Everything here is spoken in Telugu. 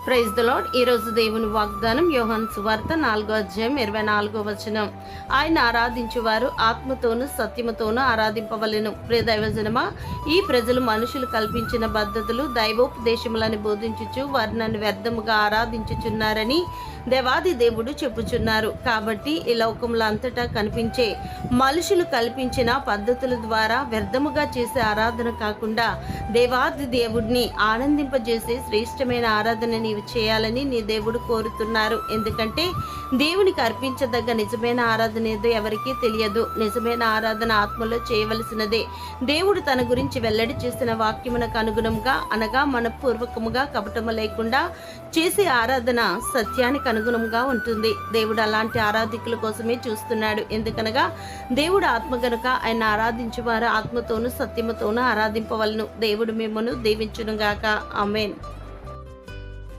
Praise the lord. ఈరోజు దేవుని వాగ్దానం యోహాను సువార్త 4:24. ఆయన ఆరాధించువారు ఆత్మతోనూ సత్యముతోనూ ఆరాధింపవలెను. ప్రియ దైవజనమా, ఈ ప్రజలు మనుషులు కల్పించిన పద్ధతులు దైవోపదేశములని బోధించుచు వారు నన్ను వ్యర్థముగా ఆరాధించుచున్నారని దేవాది దేవుడు చెప్పుచున్నారు. కాబట్టి ఈ లోకముల అంతటా కనిపించే మనుషులు కల్పించిన పద్ధతుల ద్వారా వ్యర్థముగా చేసే ఆరాధన కాకుండా దేవాది దేవుడిని ఆనందింపజేసే శ్రేష్టమైన ఆరాధన నీవు చేయాలని నీ దేవుడు కోరుతున్నారు. ఎందుకంటే దేవునికి అర్పించదగ్గ నిజమైన ఆరాధన ఏదో ఎవరికీ తెలియదు. నిజమైన ఆరాధన ఆత్మలో చేయవలసినదే. దేవుడు తన గురించి వెల్లడి చేసిన వాక్యమునకు అనుగుణంగా, అనగా మనపూర్వకముగా కపటము లేకుండా చేసే ఆరాధన సత్యానికి అనుగుణంగా ఉంటుంది. దేవుడు అలాంటి ఆరాధికుల కోసమే చూస్తున్నాడు. ఎందుకనగా దేవుడు ఆత్మ గనుక ఆయన ఆరాధించువారు ఆత్మతోనూ సత్యముతోనూ ఆరాధింపవలను. దేవుడు మిమ్మను దీవించునుగాక. ఆమేన్.